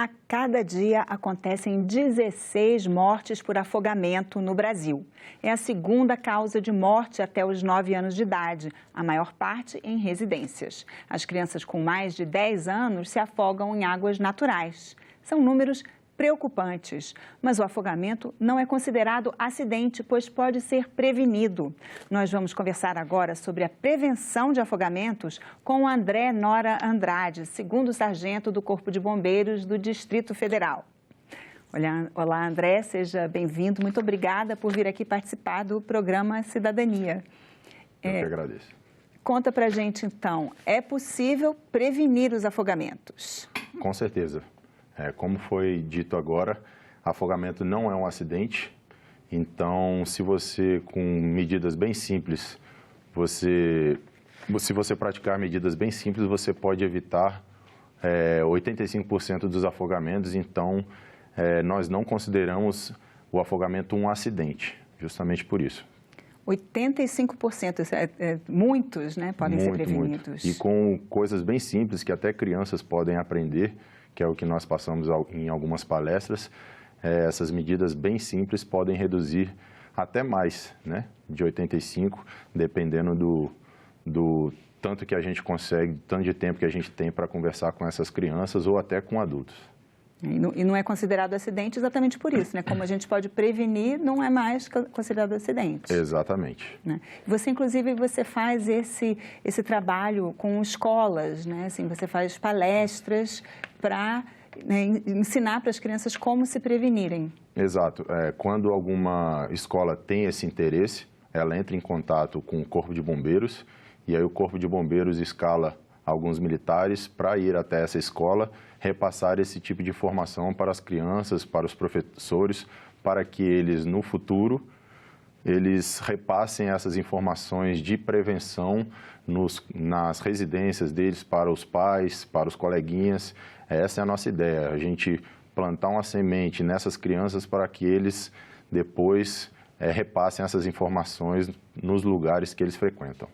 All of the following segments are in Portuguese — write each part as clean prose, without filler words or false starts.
A cada dia acontecem 16 mortes por afogamento no Brasil. É a segunda causa de morte até os 9 anos de idade, a maior parte em residências. As crianças com mais de 10 anos se afogam em águas naturais. São números preocupantes, mas o afogamento não é considerado acidente, pois pode ser prevenido. Nós vamos conversar agora sobre a prevenção de afogamentos com o André Nora Andrade, segundo sargento do Corpo de Bombeiros do Distrito Federal. Olá, André, seja bem-vindo. Muito obrigada por vir aqui participar do programa Cidadania. Eu que agradeço. Conta pra gente, então, é possível prevenir os afogamentos? Com certeza. Como foi dito agora, afogamento não é um acidente, então se você com medidas bem simples, se você praticar medidas bem simples, você pode evitar 85% dos afogamentos, então nós não consideramos o afogamento um acidente, justamente por isso. 85%, muitos, né, podem ser prevenidos. Muito. E com coisas bem simples que até crianças podem aprender, que é o que nós passamos em algumas palestras, essas medidas bem simples podem reduzir até mais, né, de 85%, dependendo do tanto que a gente consegue, tanto de tempo que a gente tem para conversar com essas crianças ou até com adultos. E não é considerado acidente exatamente por isso, né? Como a gente pode prevenir, não é mais considerado acidente. Exatamente. Né? Você, inclusive, você faz esse trabalho com escolas, né? Assim, você faz palestras para ensinar para as crianças como se prevenirem. Exato. Quando alguma escola tem esse interesse, ela entra em contato com o Corpo de Bombeiros e aí o Corpo de Bombeiros escala alguns militares para ir até essa escola, repassar esse tipo de informação para as crianças, para os professores, para que eles, no futuro, eles repassem essas informações de prevenção nas residências deles para os pais, para os coleguinhas. Essa é a nossa ideia, a gente plantar uma semente nessas crianças para que eles depois repassem essas informações nos lugares que eles frequentam.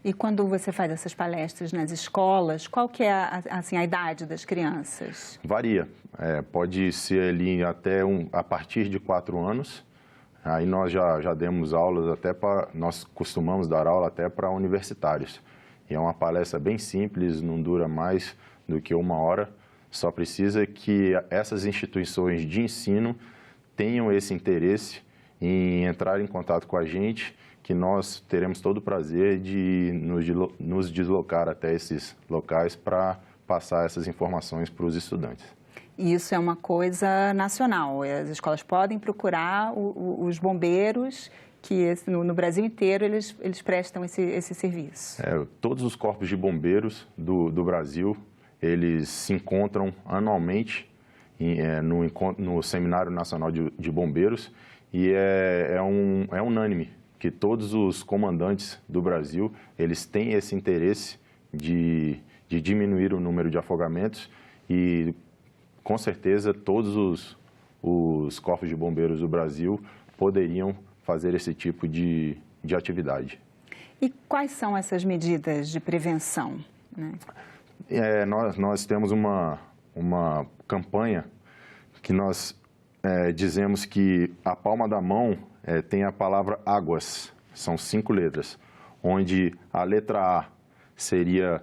E quando você faz essas palestras nas escolas, qual que é a idade das crianças? Varia. Pode ser ali até a partir de 4 anos. Aí nós já demos aulas nós costumamos dar aula até para universitários. E é uma palestra bem simples, não dura mais do que 1 hora. Só precisa que essas instituições de ensino tenham esse interesse em entrar em contato com a gente, que nós teremos todo o prazer de nos deslocar até esses locais para passar essas informações para os estudantes. E isso é uma coisa nacional, as escolas podem procurar os bombeiros, que no Brasil inteiro eles prestam esse serviço. Todos os corpos de bombeiros do Brasil, eles se encontram anualmente no Seminário Nacional de Bombeiros e é unânime que todos os comandantes do Brasil, eles têm esse interesse de diminuir o número de afogamentos e, com certeza, todos os corpos de bombeiros do Brasil poderiam fazer esse tipo de atividade. E quais são essas medidas de prevenção, né? Nós temos uma campanha que nós dizemos que a palma da mão tem a palavra águas, são 5 letras, onde a letra A seria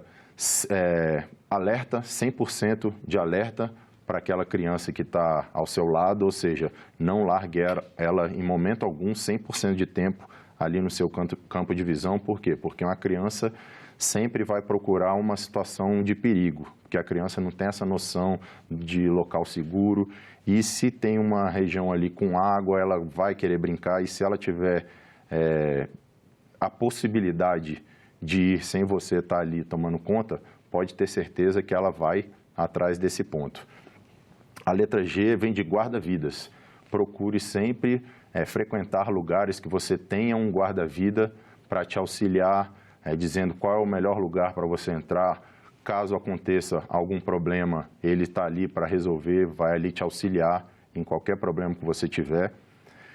alerta, 100% de alerta para aquela criança que está ao seu lado, ou seja, não largue ela em momento algum, 100% de tempo ali no seu campo de visão. Por quê? Porque uma criança sempre vai procurar uma situação de perigo, porque a criança não tem essa noção de local seguro e se tem uma região ali com água, ela vai querer brincar e se ela tiver a possibilidade de ir sem você estar ali tomando conta, pode ter certeza que ela vai atrás desse ponto. A letra G vem de guarda-vidas. Procure sempre frequentar lugares que você tenha um guarda-vida para te auxiliar, dizendo qual é o melhor lugar para você entrar. Caso aconteça algum problema, ele está ali para resolver, vai ali te auxiliar em qualquer problema que você tiver.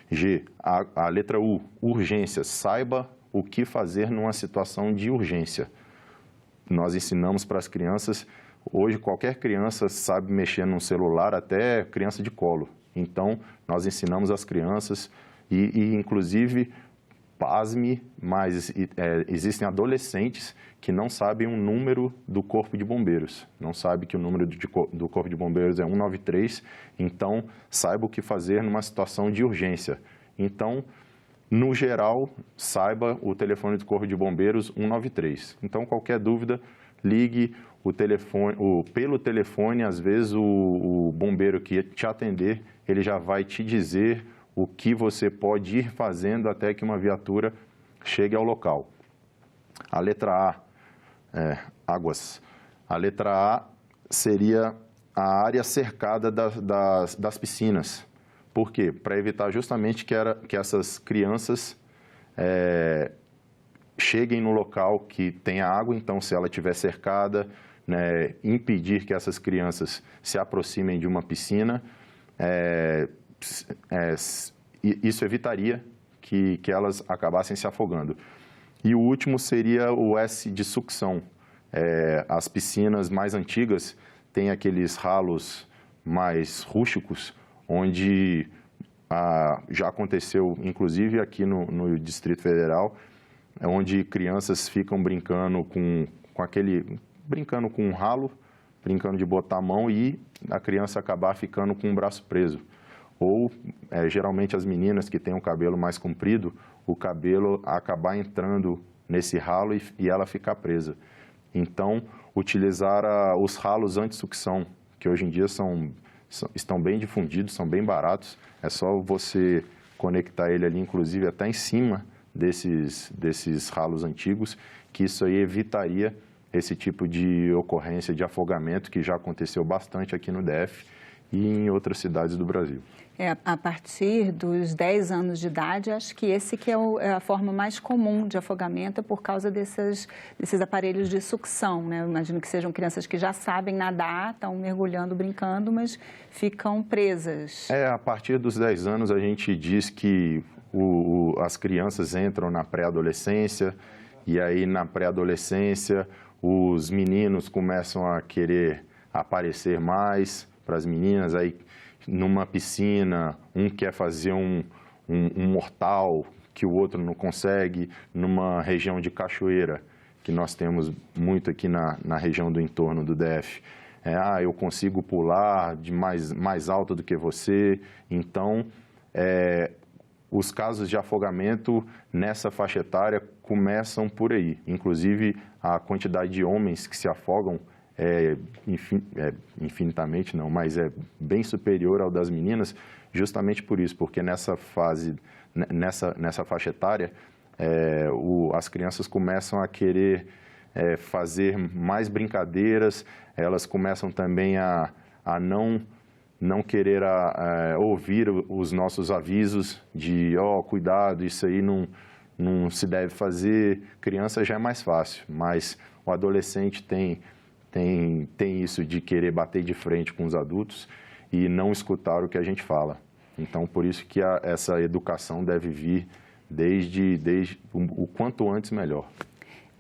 G, a letra U, urgência. Saiba o que fazer numa situação de urgência. Nós ensinamos para as crianças Hoje, qualquer criança sabe mexer num celular, até criança de colo. Então, nós ensinamos as crianças inclusive, pasme, mas existem adolescentes que não sabem o número do Corpo de Bombeiros. Não sabem que o número do Corpo de Bombeiros é 193, então saiba o que fazer numa situação de urgência. Então, no geral, saiba o telefone do Corpo de Bombeiros 193. Então, qualquer dúvida, ligue pelo telefone, às vezes o bombeiro que te atender, ele já vai te dizer o que você pode ir fazendo até que uma viatura chegue ao local. A letra A, águas. A letra A seria a área cercada das piscinas. Por quê? Para evitar justamente que essas crianças cheguem no local que tem a água, então se ela estiver cercada, né, impedir que essas crianças se aproximem de uma piscina, isso evitaria que elas acabassem se afogando. E o último seria o S de sucção. As piscinas mais antigas têm aqueles ralos mais rústicos, onde já aconteceu, inclusive aqui no Distrito Federal, onde crianças ficam brincando brincando com um ralo, brincando de botar a mão e a criança acabar ficando com o braço preso. Ou, geralmente, as meninas que têm o cabelo mais comprido, o cabelo acabar entrando nesse ralo e ela ficar presa. Então, utilizar os ralos anti-sucção, que hoje em dia estão bem difundidos, são bem baratos. É só você conectar ele ali, inclusive, até em cima desses ralos antigos, que isso aí evitaria esse tipo de ocorrência de afogamento que já aconteceu bastante aqui no DF e em outras cidades do Brasil. A partir dos 10 anos de idade, acho que esse que é a forma mais comum de afogamento por causa desses aparelhos de sucção, né? Eu imagino que sejam crianças que já sabem nadar, estão mergulhando, brincando, mas ficam presas. A partir dos 10 anos a gente diz que as crianças entram na pré-adolescência e aí na pré-adolescência os meninos começam a querer aparecer mais para as meninas, aí numa piscina, um quer fazer um mortal que o outro não consegue, numa região de cachoeira, que nós temos muito aqui na região do entorno do DF. Eu consigo pular de mais alto do que você. Então, os casos de afogamento nessa faixa etária começam por aí. Inclusive, a quantidade de homens que se afogam infinitamente não, mas é bem superior ao das meninas, justamente por isso, porque nessa faixa etária, as crianças começam a querer fazer mais brincadeiras, elas começam também a não querer ouvir os nossos avisos de, cuidado, isso aí não se deve fazer. Criança já é mais fácil, mas o adolescente tem isso de querer bater de frente com os adultos e não escutar o que a gente fala. Então, por isso que essa educação deve vir desde o quanto antes melhor.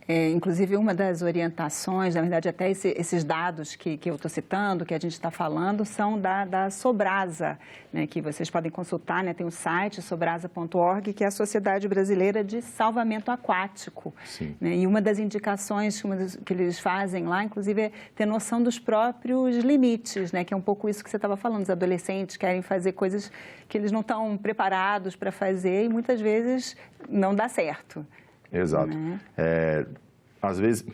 Inclusive, uma das orientações, na verdade, até esses dados que eu estou citando, que a gente está falando, são da Sobrasa, né, que vocês podem consultar, né, tem o site sobrasa.org, que é a Sociedade Brasileira de Salvamento Aquático. Sim. Né, e uma das indicações que eles fazem lá, inclusive, é ter noção dos próprios limites, né, que é um pouco isso que você estava falando, os adolescentes querem fazer coisas que eles não estão preparados para fazer e muitas vezes não dá certo. Exato.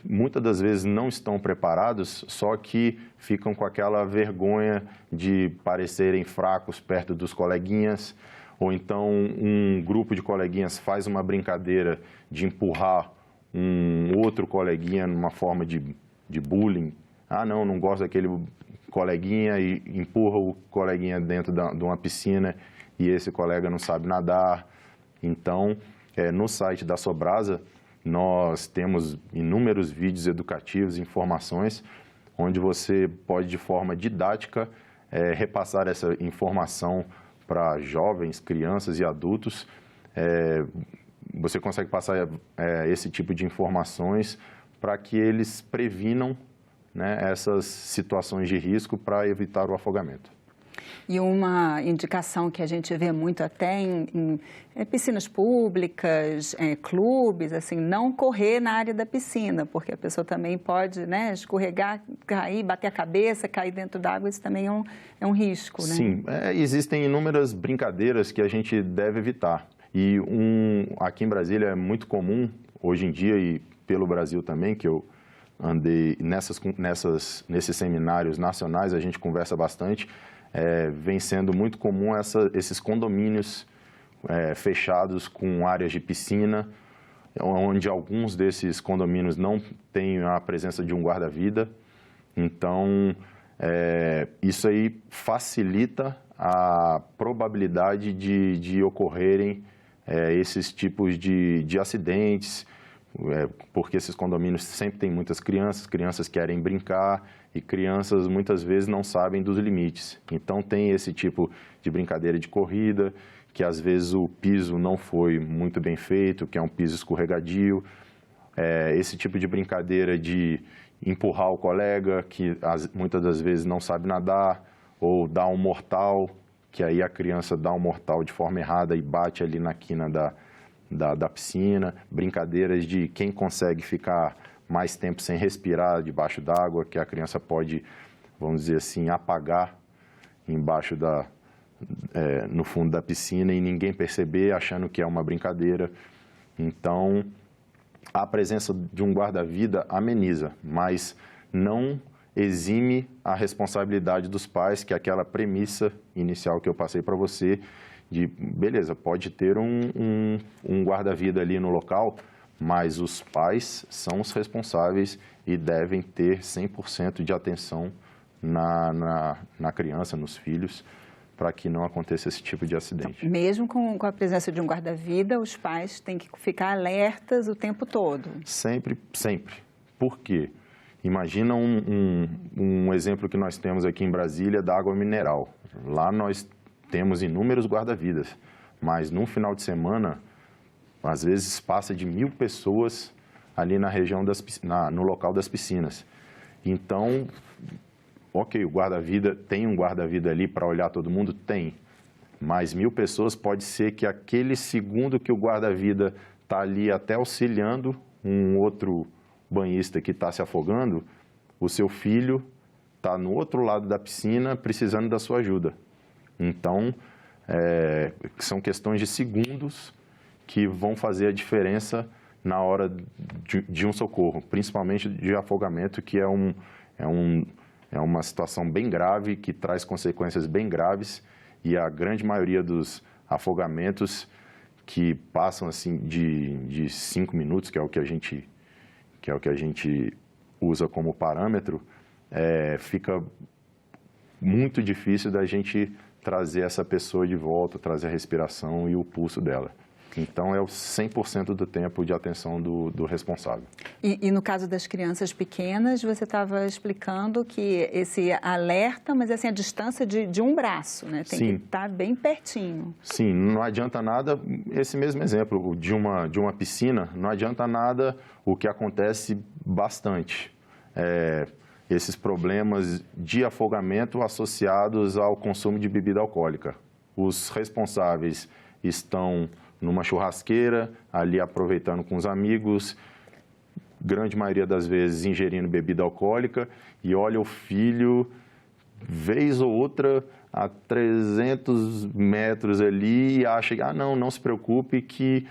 Muitas das vezes não estão preparados, só que ficam com aquela vergonha de parecerem fracos perto dos coleguinhas, ou então um grupo de coleguinhas faz uma brincadeira de empurrar um outro coleguinha numa forma de bullying. Não gosto daquele coleguinha e empurra o coleguinha dentro de uma piscina e esse colega não sabe nadar. Então, no site da Sobrasa, nós temos inúmeros vídeos educativos, informações, onde você pode, de forma didática, repassar essa informação para jovens, crianças e adultos. Você consegue passar esse tipo de informações para que eles previnam né, essas situações de risco para evitar o afogamento. E uma indicação que a gente vê muito até em piscinas públicas, clubes, assim, não correr na área da piscina, porque a pessoa também pode, né, escorregar, cair, bater a cabeça, cair dentro d'água, isso também é um risco, né? Sim, existem inúmeras brincadeiras que a gente deve evitar. E aqui em Brasília é muito comum, hoje em dia, e pelo Brasil também, que eu andei nesses seminários nacionais, a gente conversa bastante, vem sendo muito comum esses condomínios fechados com áreas de piscina, onde alguns desses condomínios não têm a presença de um guarda-vida. Então, isso aí facilita a probabilidade de ocorrerem esses tipos de acidentes, porque esses condomínios sempre têm muitas crianças querem brincar e crianças muitas vezes não sabem dos limites. Então tem esse tipo de brincadeira de corrida, que às vezes o piso não foi muito bem feito, que é um piso escorregadio, esse tipo de brincadeira de empurrar o colega, que muitas das vezes não sabe nadar, ou dar um mortal, que aí a criança dá um mortal de forma errada e bate ali na quina da piscina, brincadeiras de quem consegue ficar mais tempo sem respirar debaixo d'água, que a criança pode, vamos dizer assim, apagar embaixo no fundo da piscina e ninguém perceber, achando que é uma brincadeira. Então, a presença de um guarda-vida ameniza, mas não exime a responsabilidade dos pais, que é aquela premissa inicial que eu passei para você, de, beleza, pode ter um guarda-vida ali no local, mas os pais são os responsáveis e devem ter 100% de atenção na criança, nos filhos, para que não aconteça esse tipo de acidente. Mesmo com a presença de um guarda-vida, os pais têm que ficar alertas o tempo todo? Sempre, sempre. Por quê? Imagina um exemplo que nós temos aqui em Brasília da água mineral. Lá nós temos inúmeros guarda-vidas, mas num final de semana, às vezes passa de 1.000 pessoas ali na região no local das piscinas. Então, ok, o guarda-vida, tem um guarda-vida ali para olhar todo mundo? Tem. Mas 1.000 pessoas pode ser que aquele segundo que o guarda-vida está ali até auxiliando um outro banhista que está se afogando, o seu filho está no outro lado da piscina precisando da sua ajuda. Então, são questões de segundos que vão fazer a diferença na hora de um socorro, principalmente de afogamento, que é uma situação bem grave, que traz consequências bem graves, e a grande maioria dos afogamentos que passam assim de 5 minutos, que é o que a gente usa como parâmetro, fica muito difícil da gente trazer essa pessoa de volta, trazer a respiração e o pulso dela. Então, é o 100% do tempo de atenção do responsável. E no caso das crianças pequenas, você estava explicando que esse alerta, mas assim, a distância de um braço, né? Tem que estar bem pertinho. Sim, não adianta nada, esse mesmo exemplo de uma piscina, não adianta nada o que acontece bastante. Esses problemas de afogamento associados ao consumo de bebida alcoólica. Os responsáveis estão numa churrasqueira, ali aproveitando com os amigos, grande maioria das vezes ingerindo bebida alcoólica, e olha o filho, vez ou outra, a 300 metros ali, e acha que, não se preocupe que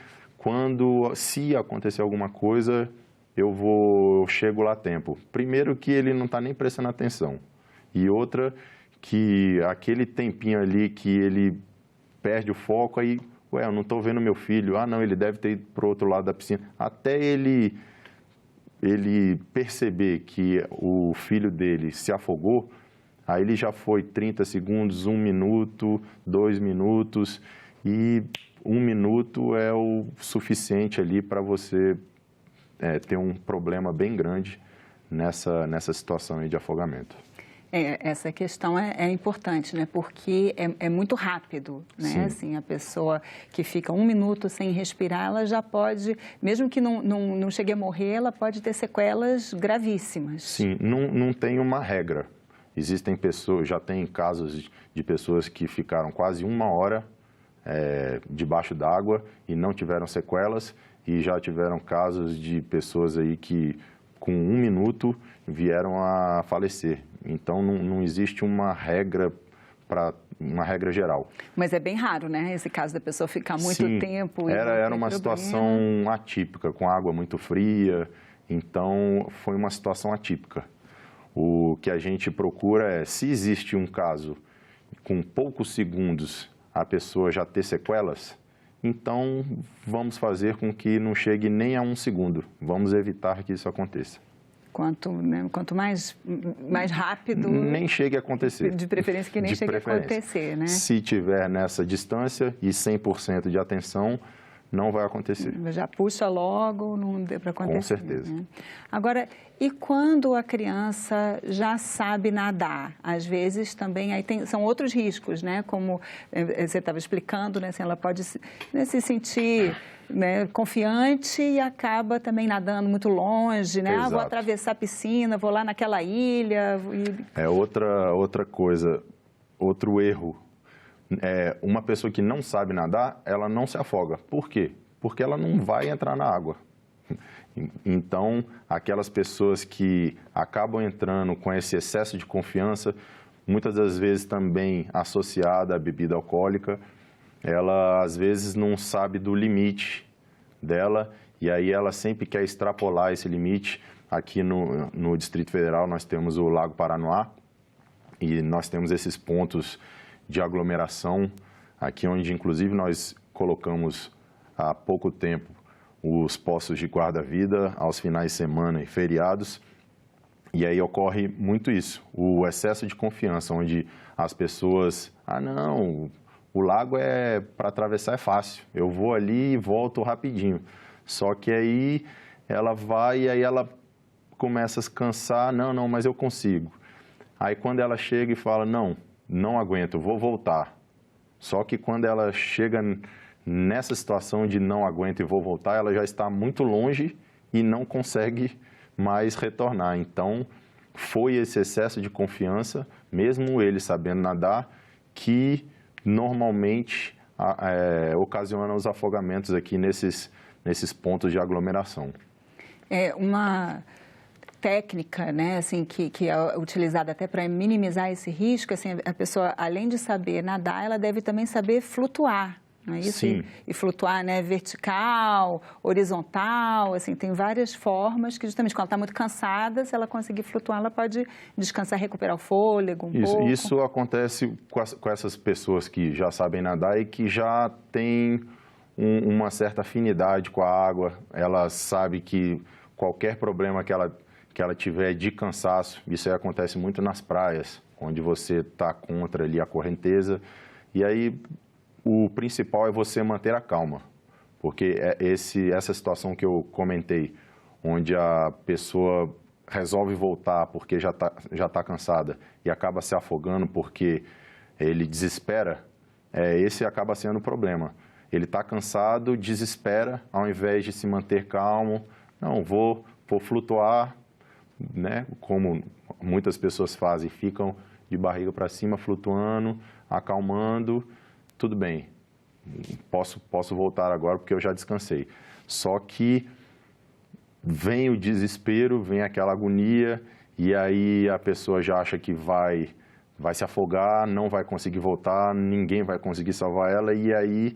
se acontecer alguma coisa, eu chego lá a tempo. Primeiro que ele não está nem prestando atenção, e outra que aquele tempinho ali que ele perde o foco, aí, eu não estou vendo meu filho, não, ele deve ter ido para o outro lado da piscina. Até ele perceber que o filho dele se afogou, aí ele já foi 30 segundos, 1 minuto, 2 minutos, e 1 minuto é o suficiente ali para você ter um problema bem grande nessa situação aí de afogamento. Essa questão é importante, né? Porque é muito rápido, né? Sim. Assim, a pessoa que fica 1 minuto sem respirar, ela já pode, mesmo que não chegue a morrer, ela pode ter sequelas gravíssimas. Sim, não tem uma regra. Existem pessoas, já tem casos de pessoas que ficaram quase 1 hora debaixo d'água e não tiveram sequelas, e já tiveram casos de pessoas aí que com 1 minuto vieram a falecer. Então não existe uma regra geral. Mas é bem raro, né? Esse caso da pessoa ficar muito Sim, tempo. Era uma situação atípica, com água muito fria, então foi uma situação atípica. O que a gente procura é, se existe um caso com poucos segundos a pessoa já ter sequelas, então vamos fazer com que não chegue nem a 1 segundo. Vamos evitar que isso aconteça. Quanto mais rápido... Nem chegue a acontecer. De preferência que nem chegue a acontecer, né? Se tiver nessa distância e 100% de atenção, não vai acontecer. Já puxa logo, não deu para acontecer. Com certeza. Né? Agora, e quando a criança já sabe nadar? Às vezes também são outros riscos, né? Como você estava explicando, né? Assim, ela pode se sentir, né, confiante e acaba também nadando muito longe, né? Exato. Vou atravessar a piscina, vou lá naquela ilha. É outra coisa, outro erro. Uma pessoa que não sabe nadar, ela não se afoga. Por quê? Porque ela não vai entrar na água. Então, aquelas pessoas que acabam entrando com esse excesso de confiança, muitas das vezes também associada à bebida alcoólica, ela às vezes não sabe do limite dela e aí ela sempre quer extrapolar esse limite. Aqui no Distrito Federal nós temos o Lago Paranoá e nós temos esses pontos de aglomeração, aqui onde inclusive nós colocamos há pouco tempo os postos de guarda-vida aos finais de semana e feriados, e aí ocorre muito isso, o excesso de confiança, onde as pessoas, não, o lago para atravessar é fácil, eu vou ali e volto rapidinho, só que aí ela vai e aí ela começa a se cansar, não, mas eu consigo. Aí quando ela chega e fala, não aguento, vou voltar. Só que quando ela chega nessa situação de não aguento e vou voltar, ela já está muito longe e não consegue mais retornar. Então, foi esse excesso de confiança, mesmo ele sabendo nadar, que normalmente ocasiona os afogamentos aqui nesses pontos de aglomeração. É uma técnica, né, assim, que é utilizada até para minimizar esse risco, assim, a pessoa, além de saber nadar, ela deve também saber flutuar, não é isso? Sim. E flutuar, né, vertical, horizontal, assim, tem várias formas que justamente quando ela está muito cansada, se ela conseguir flutuar, ela pode descansar, recuperar o fôlego pouco. Isso acontece com essas pessoas que já sabem nadar e que já têm uma certa afinidade com a água, ela sabe que qualquer problema que ela tiver de cansaço, isso aí acontece muito nas praias, onde você está contra ali a correnteza, e aí o principal é você manter a calma, porque essa situação que eu comentei, onde a pessoa resolve voltar porque já tá cansada e acaba se afogando porque ele desespera, esse acaba sendo o problema. Ele está cansado, desespera, ao invés de se manter calmo, não, vou flutuar, né? Como muitas pessoas fazem, ficam de barriga para cima, flutuando, acalmando, tudo bem, posso voltar agora porque eu já descansei. Só que vem o desespero, vem aquela agonia, e aí a pessoa já acha que vai se afogar, não vai conseguir voltar, ninguém vai conseguir salvar ela, e aí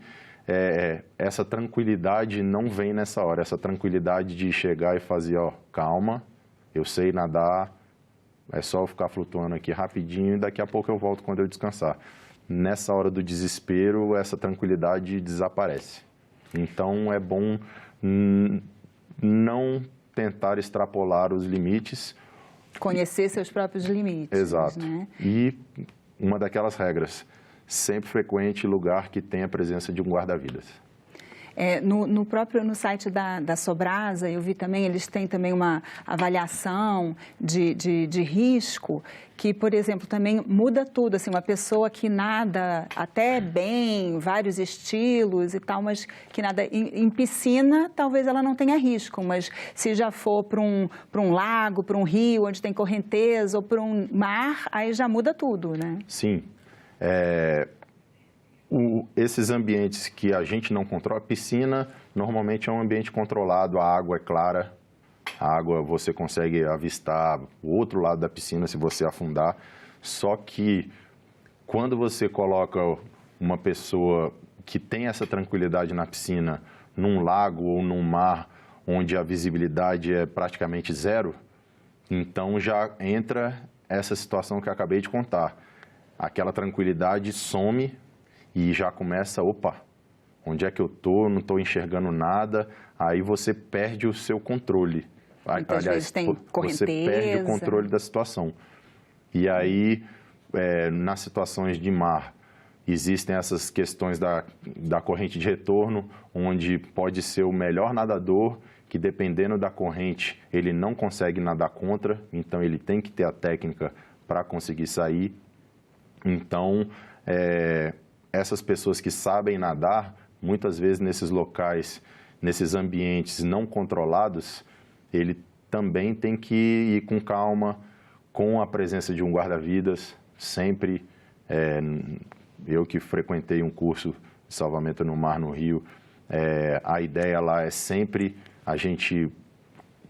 essa tranquilidade não vem nessa hora, essa tranquilidade de chegar e fazer, calma, eu sei nadar, é só eu ficar flutuando aqui rapidinho e daqui a pouco eu volto quando eu descansar. Nessa hora do desespero, essa tranquilidade desaparece. Então, é bom não tentar extrapolar os limites. Conhecer seus próprios limites. Exato. Né? E uma daquelas regras, sempre frequente lugar que tenha a presença de um guarda-vidas. No site da Sobrasa, eu vi também, eles têm também uma avaliação de risco, que, por exemplo, também muda tudo, assim, uma pessoa que nada até bem, vários estilos e tal, mas que nada em piscina, talvez ela não tenha risco, mas se já for para um lago, para um rio, onde tem correnteza, ou para um mar, aí já muda tudo, né? Sim. Esses ambientes que a gente não controla, a piscina normalmente é um ambiente controlado, a água é clara, a água você consegue avistar o outro lado da piscina se você afundar, só que quando você coloca uma pessoa que tem essa tranquilidade na piscina, num lago ou num mar, onde a visibilidade é praticamente zero, então já entra essa situação que eu acabei de contar. Aquela tranquilidade some e já começa, opa, onde é que eu estou? Não estou enxergando nada. Aí você perde o seu controle. Muitas vezes tem correnteza. Você perde o controle da situação. E aí, nas situações de mar, existem essas questões da corrente de retorno, onde pode ser o melhor nadador, que dependendo da corrente, ele não consegue nadar contra, então ele tem que ter a técnica para conseguir sair. Então, essas pessoas que sabem nadar, muitas vezes nesses locais, nesses ambientes não controlados, ele também tem que ir com calma, com a presença de um guarda-vidas, sempre. Eu que frequentei um curso de salvamento no mar no Rio, a ideia lá é sempre a gente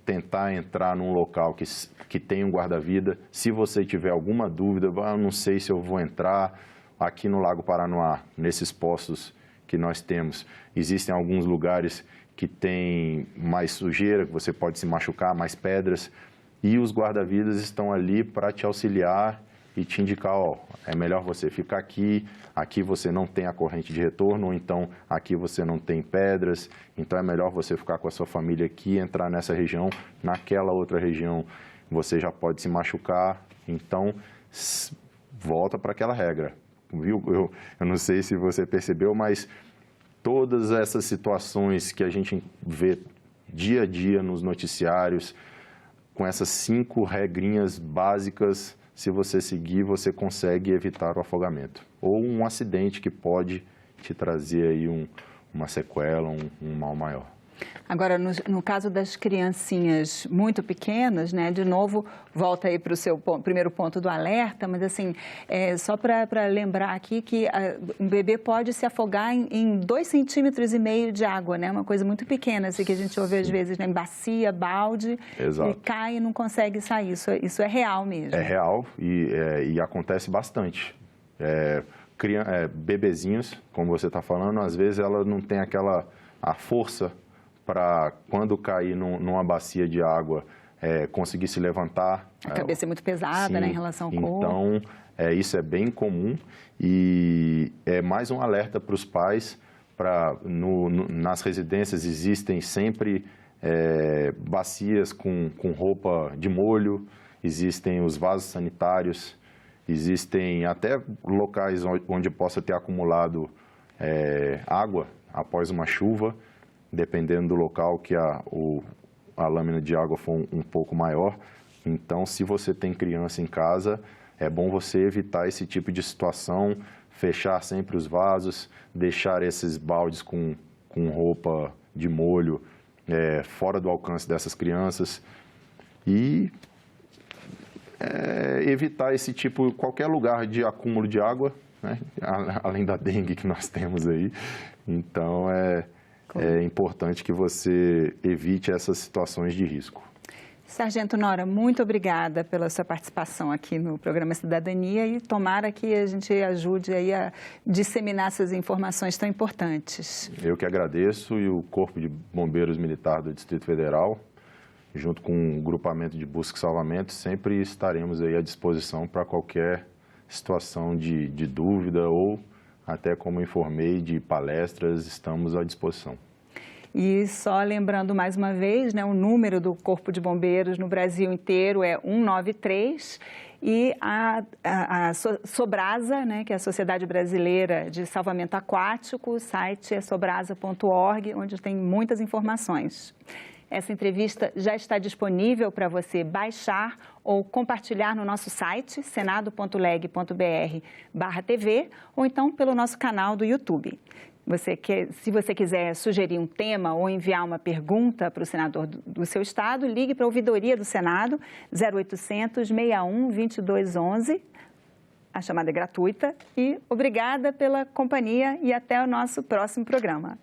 tentar entrar num local que tem um guarda-vida. Se você tiver alguma dúvida, eu não sei se eu vou entrar aqui no Lago Paranoá, nesses postos que nós temos. Existem alguns lugares que tem mais sujeira, que você pode se machucar, mais pedras, e os guarda-vidas estão ali para te auxiliar e te indicar, ó, é melhor você ficar aqui, aqui você não tem a corrente de retorno, ou então aqui você não tem pedras, então é melhor você ficar com a sua família aqui, entrar nessa região, naquela outra região você já pode se machucar, então volta para aquela regra, viu? Eu não sei se você percebeu, mas todas essas situações que a gente vê dia a dia nos noticiários, com essas 5 regrinhas básicas, se você seguir, você consegue evitar o afogamento. Ou um acidente que pode te trazer aí uma sequela, um mal maior. Agora, no caso das criancinhas muito pequenas, né, de novo, volta aí para o seu primeiro ponto do alerta, mas assim, só para lembrar aqui que um bebê pode se afogar em 2,5 centímetros de água, né, uma coisa muito pequena, assim, que a gente ouve às vezes, né, em bacia, balde, Exato. E cai e não consegue sair, isso é real mesmo. É real e acontece bastante. Bebezinhos, como você está falando, às vezes ela não tem a força para, quando cair numa bacia de água, conseguir se levantar. A cabeça é muito pesada, sim, né, em relação ao corpo. Então, isso é bem comum e é mais um alerta para os pais. Nas residências existem sempre bacias com roupa de molho, existem os vasos sanitários, existem até locais onde possa ter acumulado água após uma chuva, dependendo do local que a lâmina de água for um pouco maior. Então, se você tem criança em casa, é bom você evitar esse tipo de situação, fechar sempre os vasos, deixar esses baldes com roupa de molho fora do alcance dessas crianças e evitar esse tipo, qualquer lugar de acúmulo de água, né? Além da dengue que nós temos aí. Então, é importante que você evite essas situações de risco. Sargento Nora, muito obrigada pela sua participação aqui no programa Cidadania e tomara que a gente ajude aí a disseminar essas informações tão importantes. Eu que agradeço e o Corpo de Bombeiros Militar do Distrito Federal, junto com o grupamento de busca e salvamento, sempre estaremos aí à disposição para qualquer situação de dúvida ou até, como informei, de palestras, estamos à disposição. E só lembrando mais uma vez, né, o número do Corpo de Bombeiros no Brasil inteiro é 193 e a Sobrasa, né, que é a Sociedade Brasileira de Salvamento Aquático. O site é sobrasa.org, onde tem muitas informações. Essa entrevista já está disponível para você baixar ou compartilhar no nosso site, senado.leg.br/TV, ou então pelo nosso canal do YouTube. Se você quiser sugerir um tema ou enviar uma pergunta para o senador do seu estado, ligue para a Ouvidoria do Senado, 0800 61 2211. A chamada é gratuita. E obrigada pela companhia e até o nosso próximo programa.